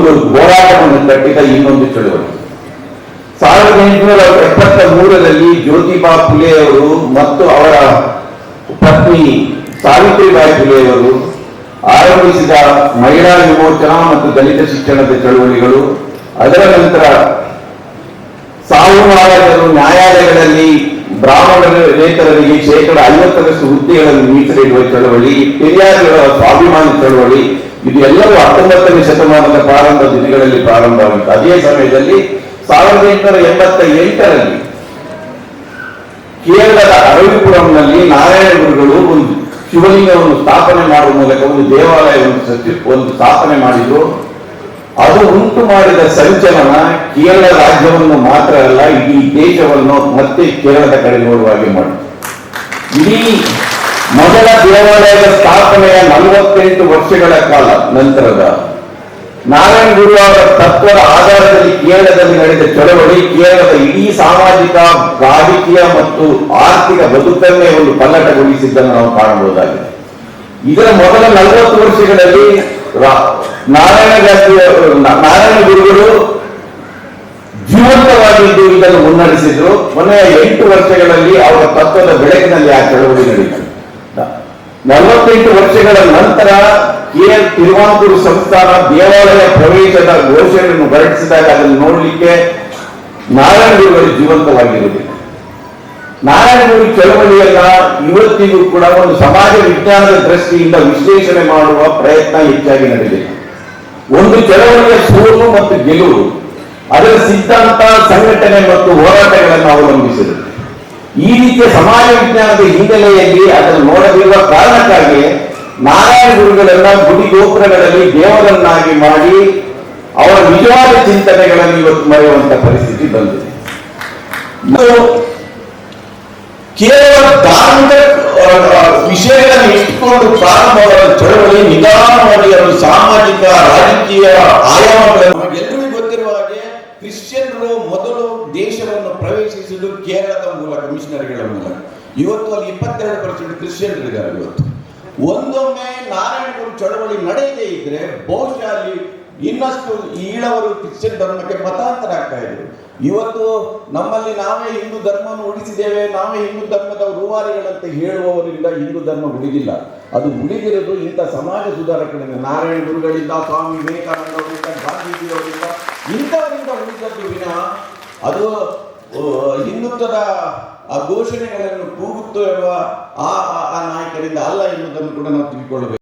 ಒಂದು ಹೋರಾಟವನ್ನು ಕಟ್ಟಿದ ಇನ್ನೊಂದು ಚಳುವಳಿ 1873ರಲ್ಲಿ ಜ್ಯೋತಿಬಾ ಫುಲೆಯವರು ಮತ್ತು ಅವರ ಪತ್ನಿ ಸಾವಿತ್ರಿಬಾಯಿ ಫುಲೆಯವರು ಆರಂಭಿಸಿದ ಮಹಿಳಾ ವಿಮೋಚನಾ ಮತ್ತು ದಲಿತ ಶಿಕ್ಷಣದ ಚಳುವಳಿಗಳು. ಅದರ ನಂತರ ಸಾಹುಮಹಾರಾಜರು ನ್ಯಾಯಾಲಯಗಳಲ್ಲಿ ಬ್ರಾಹ್ಮಣರೇತರರಿಗೆ 50% ಹುದ್ದೆಗಳನ್ನು ಮೀಸಲಿಡುವ ಚಳವಳಿ, ಪೆರಿಯಾರ್ಗಳ ಸ್ವಾಭಿಮಾನಿ ಚಳವಳಿ, ಇದು ಎಲ್ಲವೂ 19ನೇ ಶತಮಾನದ ಪ್ರಾರಂಭ ದಿನಗಳಲ್ಲಿ ಪ್ರಾರಂಭವಾಗಿತ್ತು. ಅದೇ ಸಮಯದಲ್ಲಿ 1888ರಲ್ಲಿ ಕೇರಳದ ಅರವಿಪುರಂನಲ್ಲಿ ನಾರಾಯಣ ಗುರುಗಳು ಒಂದು ಶಿವಲಿಂಗವನ್ನು ಸ್ಥಾಪನೆ ಮಾಡುವ ಮೂಲಕ ಒಂದು ದೇವಾಲಯವನ್ನು ಸ್ಥಾಪನೆ ಮಾಡಿದ್ರು. ಅದು ಉಂಟು ಮಾಡಿದ ಸಂಚಲನ ಕೇರಳ ರಾಜ್ಯವನ್ನು ಮಾತ್ರ ಅಲ್ಲ, ಇಡೀ ದೇಶವನ್ನು ಮತ್ತೆ ಕೇರಳದ ಕಡೆ ನೋಡುವಾಗೆ ಮಾಡಿತು. ಇಡೀ ಮೊದಲ ದೇವಾಲಯದ ಸ್ಥಾಪನೆಯ 48 ವರ್ಷಗಳ ಕಾಲ ನಂತರದ ನಾರಾಯಣ ಗುರು ಅವರ ತತ್ವದ ಆಧಾರದಲ್ಲಿ ಕೇರಳದಲ್ಲಿ ನಡೆದ ಚಳವಳಿ ಕೇರಳದ ಇಡೀ ಸಾಮಾಜಿಕ, ರಾಜಕೀಯ ಮತ್ತು ಆರ್ಥಿಕ ಬದುಕನ್ನೇ ಒಂದು ಪಲ್ಲಟಗೊಳಿಸಿದ್ದನ್ನು ನಾವು ಕಾಣಬಹುದಾಗಿದೆ. ಇದರ ಮೊದಲ 40 ವರ್ಷಗಳಲ್ಲಿ ನಾರಾಯಣ ಗುರುಗಳು ಜೀವಂತವಾಗಿದ್ದು ಇದನ್ನು ಮುನ್ನಡೆಸಿದ್ರು. ಕೊನೆಯ 8 ವರ್ಷಗಳಲ್ಲಿ ಅವರ ತತ್ವದ ಬೆಳಕಿನಲ್ಲಿ ಆ ಚಳವಳಿ ನಡೆಯಿತು. 48 ವರ್ಷಗಳ ನಂತರ ತಿರುವಾಂಕೂರು ಸಂಸ್ಥಾನ ದೇವಾಲಯ ಪ್ರವೇಶದ ಘೋಷಣೆಯನ್ನು ಹೊರಡಿಸಿದಾಗ ಅದನ್ನು ನೋಡಲಿಕ್ಕೆ ನಾರಾಯಣ ಗುರುಗಳು ಜೀವಂತವಾಗಿರುವುದಿಲ್ಲ. ನಾರಾಯಣ ಗುರು ಚಳವಳಿಯನ್ನ ಇವತ್ತಿಗೂ ಕೂಡ ಒಂದು ಸಮಾಜ ವಿಜ್ಞಾನದ ದೃಷ್ಟಿಯಿಂದ ವಿಶ್ಲೇಷಣೆ ಮಾಡುವ ಪ್ರಯತ್ನ ಹೆಚ್ಚಾಗಿ ನಡೆದಿದೆ. ಒಂದು ಚಳವಳಿಯ ಸೋಲು ಮತ್ತು ಗೆಲುವು ಅದರ ಸಿದ್ಧಾಂತ, ಸಂಘಟನೆ ಮತ್ತು ಹೋರಾಟಗಳನ್ನು ಅವಲಂಬಿಸಿರುತ್ತೆ. ಈ ರೀತಿಯ ಸಮಾಜ ವಿಜ್ಞಾನದ ಹಿನ್ನೆಲೆಯಲ್ಲಿ ಅದನ್ನು ನೋಡದಿರುವ ಕಾರಣಕ್ಕಾಗಿ ನಾರಾಯಣ ಗುರುಗಳನ್ನ ಗುಡಿ ಗೋಪುರಗಳಲ್ಲಿ ದೇವರನ್ನಾಗಿ ಮಾಡಿ ಅವರ ನಿಜವಾದ ಚಿಂತನೆಗಳನ್ನು ಇವತ್ತು ಮರೆಯುವಂತ ಪರಿಸ್ಥಿತಿ ಬಂದಿದೆ. ಕೇವಲ ಧಾರ್ಮಿಕ ವಿಷಯಗಳನ್ನು ಇಟ್ಟುಕೊಂಡು ಪ್ರಾರಂಭವಾದ ಚಳವಳಿ ನಿಧಾನವಾಗಿ ಅದು ಸಾಮಾಜಿಕ, ರಾಜಕೀಯ ಆಯಾಮಗಳನ್ನು ಎಲ್ಲರಿಗೂ ಗೊತ್ತಿರುವ ಹಾಗೆ ಕ್ರಿಶ್ಚಿಯನ್ರು ಮೊದಲು ದೇಶವನ್ನು ಪ್ರವೇಶಿಸುವುದು ಕೇರಳದ ಮೂಲಕ, ಮಿಷನರಿಗಳ ಮೂಲಕ. ಇವತ್ತು ಅಲ್ಲಿ 22% ಕ್ರಿಶ್ಚಿಯನ್ರಿದ್ದಾರೆ. ಇವತ್ತು ಒಂದೊಮ್ಮೆ ನಾರಾಯಣ ಗುರು ಚಳವಳಿ ನಡೆಯದೇ ಇದ್ರೆ ಬಹುಶಃ ಅಲ್ಲಿ ಇನ್ನಷ್ಟು ಈಳವರು ಕ್ರಿಶ್ಚಿಯನ್ ಧರ್ಮಕ್ಕೆ ಮತಾಂತರ ಆಗ್ತಾ ಇದ್ರು. ಇವತ್ತು ನಮ್ಮಲ್ಲಿ ನಾವೇ ಹಿಂದೂ ಧರ್ಮವನ್ನು ಉಳಿಸಿದ್ದೇವೆ, ನಾವೇ ಹಿಂದೂ ಧರ್ಮದ ರೂವಾರಿಗಳಂತ ಹೇಳುವವರಿಂದ ಹಿಂದೂ ಧರ್ಮ ಉಳಿದಿಲ್ಲ. ಅದು ಉಳಿದಿರೋದು ಇಂಥ ಸಮಾಜ ಸುಧಾರಕರಿಂದ, ನಾರಾಯಣ ಗುರುಗಳಿಂದ, ಸ್ವಾಮಿ ವಿವೇಕಾನಂದ ಅವರಿಂದ, ಗಾಂಧೀಜಿಯವರಿಂದ, ಇಂಥವರಿಂದ ಉಳಿದದ್ದು ವಿನಃ ಅದು ಹಿಂದುತ್ವದ ಆ ಘೋಷಣೆಗಳನ್ನು ಕೂಗುತ್ತಿರುವ ಆ ನಾಯಕರಿಂದ ಅಲ್ಲ ಎನ್ನುವುದನ್ನು ಕೂಡ ನಾವು ತಿಳ್ಕೊಳ್ಳಬೇಕು.